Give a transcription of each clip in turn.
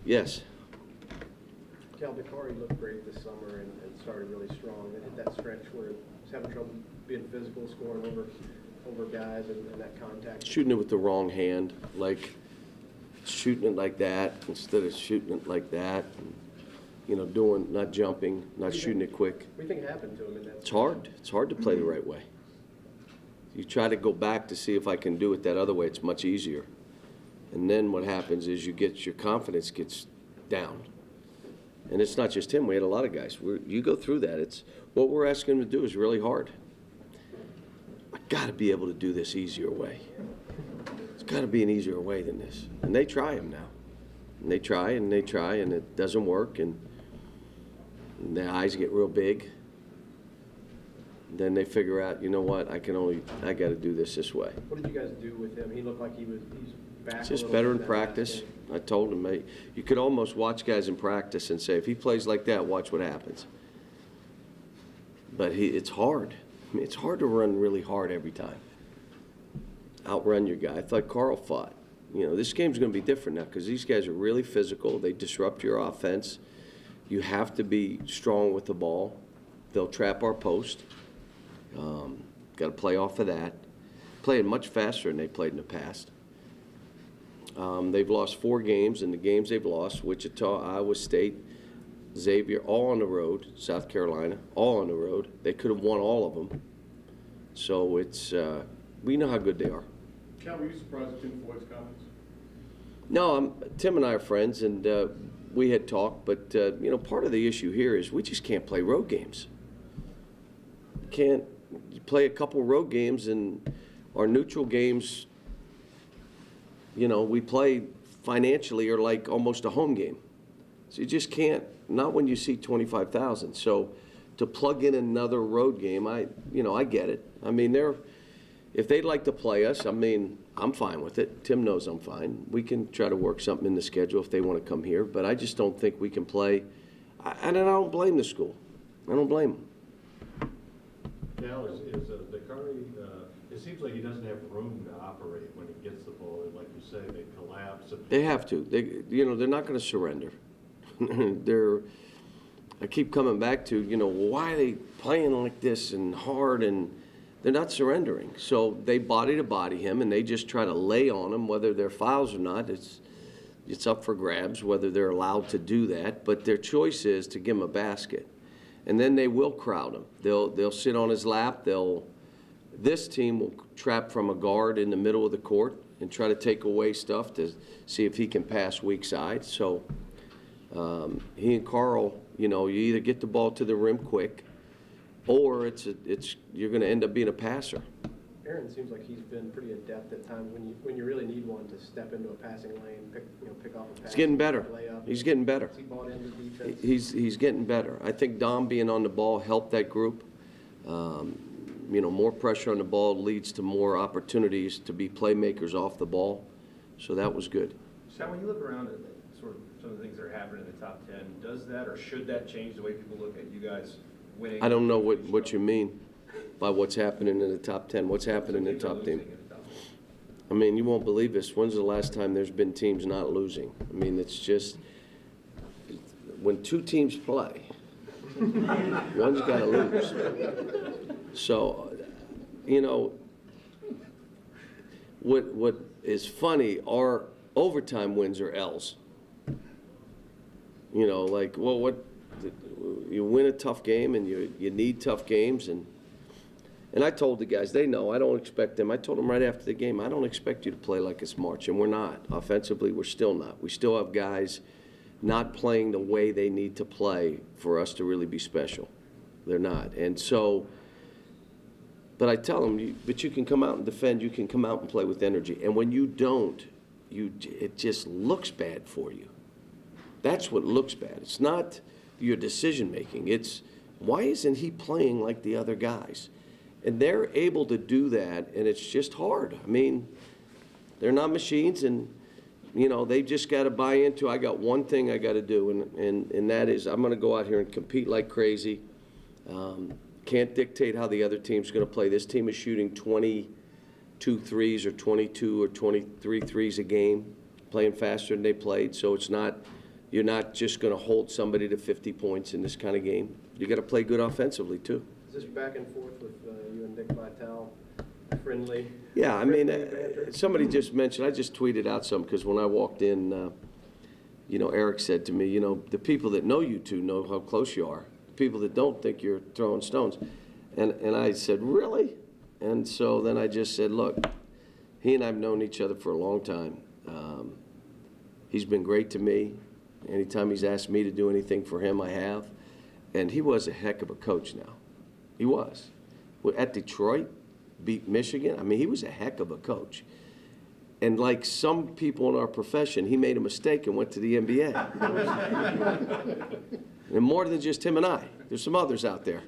Yes. Calipari looked great this summer and started really strong. It hit that stretch where he's having trouble being physical, scoring over guys and that contact. Shooting it with the wrong hand, like shooting it like that instead of shooting it like that. And, not jumping, not shooting it quick. What do you think happened to him in that? It's hard. It's hard to play the right way. You try to go back to see if I can do it that other way. It's much easier. And then what happens is your confidence gets down. And it's not just him. We had a lot of guys. You go through that. It's what we're asking him to do is really hard. I got to be able to do this easier way. It's got to be an easier way than this. And they try him now. And they try and they try and it doesn't work. And their eyes get real big. Then they figure out, you know what? I got to do this way. What did you guys do with him? He looked like he's back. Just better in practice. I told him, mate, you could almost watch guys in practice and say, if he plays like that, watch what happens. But it's hard. I mean, it's hard to run really hard every time. Outrun your guy. I thought Carl fought. This game's going to be different now because these guys are really physical. They disrupt your offense. You have to be strong with the ball. They'll trap our post. Got to play off of that. Playing much faster than they played in the past. They've lost 4 games, and the games they've lost, Wichita, Iowa State, Xavier, all on the road, South Carolina, all on the road. They could have won all of them. So we know how good they are. Cal, were you surprised at Tim Floyd's comments? No, Tim and I are friends, and we had talked, but part of the issue here is we just can't play road games. Can't play a couple road games, and our neutral games, we play financially are like almost a home game. So you just can't, not when you see 25,000. So to plug in another road game, I get it. I mean, if they'd like to play us, I'm fine with it. Tim knows I'm fine. We can try to work something in the schedule if they want to come here, but I just don't think we can play. And I don't blame the school. I don't blame them. Now, is Calipari, it seems like he doesn't have room to operate when he gets the ball. Like you say, they collapse. They have to. They're not going to surrender. I keep coming back to, why are they playing like this and hard, and they're not surrendering. So they body to body him, and they just try to lay on him, whether they're fouls or not. It's up for grabs whether they're allowed to do that. But their choice is to give him a basket. And then they will crowd him. They'll sit on his lap. This team will trap from a guard in the middle of the court and try to take away stuff to see if he can pass weak side. So he and Carl, you either get the ball to the rim quick, or you're going to end up being a passer. Aaron seems like he's been pretty adept at times when you really need one to step into a passing lane, pick off a pass. He's getting better. He's getting better. Has he bought into defense? He's getting better. I think Dom being on the ball helped that group. More pressure on the ball leads to more opportunities to be playmakers off the ball. So that was good. Sean, when you look around at sort of some of the things that are happening in the top 10, does that or should that change the way people look at you guys winning? I don't know what you mean by what's happening in the top 10. What's happening in the top 10? I mean, you won't believe this. When's the last time there's been teams not losing? I mean, it's just when 2 teams play, one's got to lose. So, what is funny, our overtime wins are L's. You win a tough game, and you need tough games, and I told the guys, they know, I don't expect them. I told them right after the game, I don't expect you to play like it's March, and we're not. Offensively, we're still not. We still have guys not playing the way they need to play for us to really be special. They're not. And so, but I tell them, but you can come out and defend, you can come out and play with energy. And when you don't, it just looks bad for you. That's what looks bad. It's not your decision-making. It's, why isn't he playing like the other guys? And they're able to do that, and it's just hard. I mean, they're not machines, and, they just got to buy into, I got one thing I got to do, and that is I'm going to go out here and compete like crazy. Can't dictate how the other team's going to play. This team is shooting 22 threes or 22 or 23 threes a game, playing faster than they played, so it's not You're not just going to hold somebody to 50 points in this kind of game. You got to play good offensively, too. Is this back and forth with you and Dick Vitale, friendly? Yeah, I mean, friendly banter? somebody just mentioned, I just tweeted out some, because when I walked in, Eric said to me, the people that know you two know how close you are. The people that don't think you're throwing stones. And I said, really? And so then I just said, look, he and I have known each other for a long time. He's been great to me. Anytime he's asked me to do anything for him, I have. And he was a heck of a coach now. He was. At Detroit, beat Michigan. I mean, he was a heck of a coach. And like some people in our profession, he made a mistake and went to the NBA. And more than just him and I. There's some others out there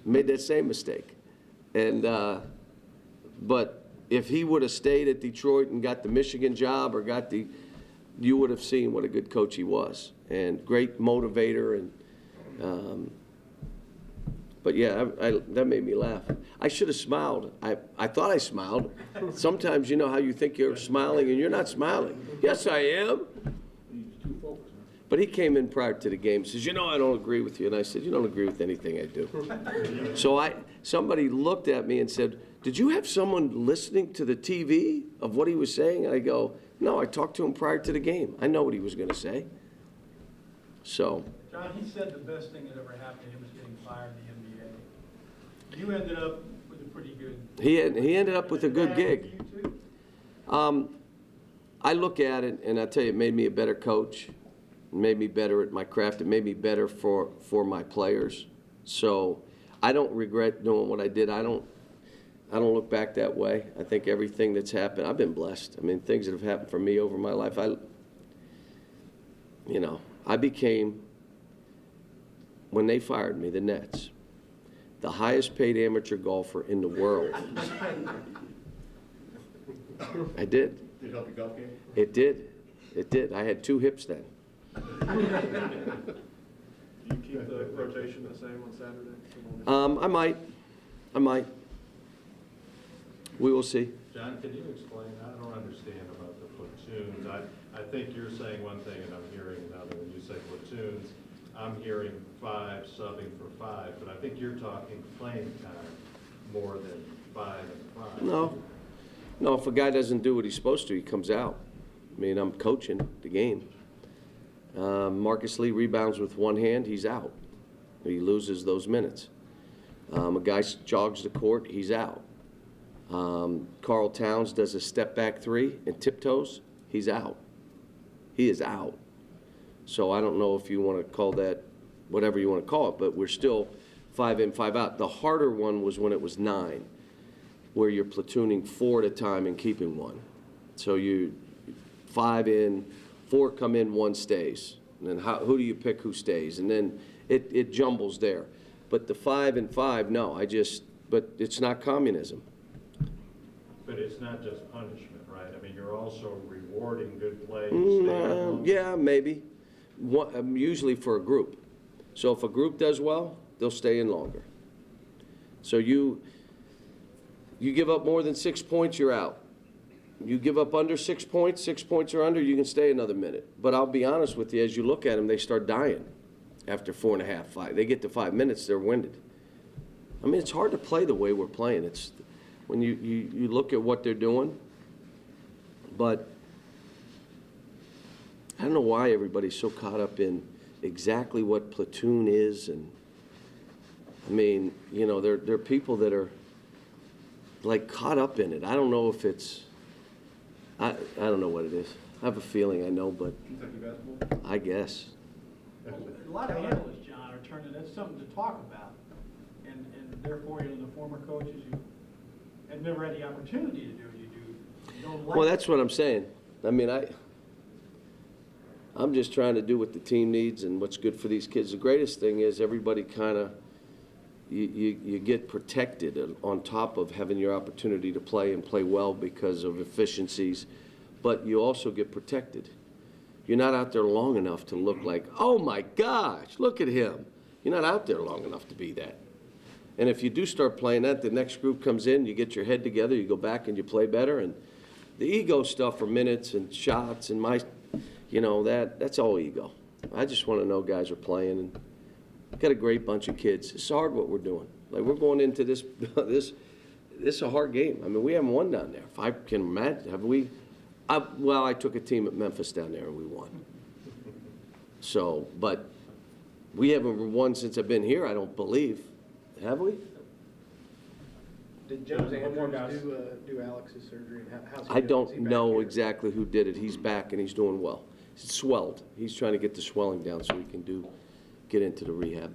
made that same mistake. And but if he would have stayed at Detroit and got the Michigan job or you would have seen what a good coach he was, and great motivator. And but yeah, that made me laugh. I should have smiled. I thought I smiled. Sometimes you know how you think you're smiling and you're not smiling. Yes, I am. But he came in prior to the game and says, I don't agree with you. And I said, you don't agree with anything I do. So somebody looked at me and said, did you have someone listening to the TV of what he was saying? And I go, no, I talked to him prior to the game. I know what he was going to say. So. John, he said the best thing that ever happened to him was getting fired in the NBA. You ended up with a pretty good. He ended up with a good gig. You too? I look at it, and I tell you, it made me a better coach. It made me better at my craft. It made me better for my players. So I don't regret doing what I did. I don't look back that way. I think everything that's happened, I've been blessed. I mean, things that have happened for me over my life, I became, when they fired me, the Nets, the highest paid amateur golfer in the world. I did. Did it help your golf game? It did. It did. I had 2 hips then. Do you keep the rotation the same on Saturday? I might. We will see. John, can you explain? I don't understand about the platoons. I think you're saying one thing and I'm hearing another. When you say platoons, I'm hearing 5 subbing for 5, but I think you're talking playing time more than 5 and 5. No, if a guy doesn't do what he's supposed to, he comes out. I mean, I'm coaching the game. Marcus Lee rebounds with one hand, he's out. He loses those minutes. A guy jogs the court, he's out. Carl Towns does a step-back 3 and tiptoes, he's out. He is out. So I don't know if you want to call that whatever you want to call it, but we're still 5 in, 5 out. The harder one was when it was 9, where you're platooning 4 at a time and keeping 1. So you 5 in, 4 come in, 1 stays. And then who do you pick who stays? And then it jumbles there. But the 5 and 5, no, but it's not communism. But it's not just punishment, right? I mean, you're also rewarding good plays. Yeah, maybe. Usually for a group. So if a group does well, they'll stay in longer. So you give up more than 6 points, you're out. You give up under 6 points, 6 points or under, you can stay another minute. But I'll be honest with you, as you look at them, they start dying after 4.5, 5. They get to 5 minutes, they're winded. I mean, it's hard to play the way we're playing. It's when you look at what they're doing. But I don't know why everybody's so caught up in exactly what platoon is. And I mean, there are people that are like caught up in it. I don't know if it's, I don't know what it is. I have a feeling I know, but Kentucky basketball? I guess. A lot of analysts, John, are turning that's something to talk about. And therefore, the former coaches, you have never had the opportunity to do what you do. You don't like Well, that's what I'm saying. I mean, I'm just trying to do what the team needs and what's good for these kids. The greatest thing is everybody kind of, you get protected on top of having your opportunity to play and play well because of efficiencies, but you also get protected. You're not out there long enough to look like, oh my gosh, look at him. You're not out there long enough to be that. And if you do start playing that, the next group comes in, you get your head together, you go back and you play better. And the ego stuff for minutes and shots and you know, that's all ego. I just want to know guys are playing, and got a great bunch of kids. It's hard what we're doing. Like, we're going into this, this is a hard game. I mean, we haven't won down there. If I can imagine, have we? Well, I took a team at Memphis down there and we won. So, but we haven't won since I've been here, I don't believe. Have we? Did James One more, guys. Andrews do Alex's surgery? And how's he I doing? Is he don't back know here? exactly who did it. He's back and he's doing well. It's swelled. He's trying to get the swelling down so he can get into the rehab.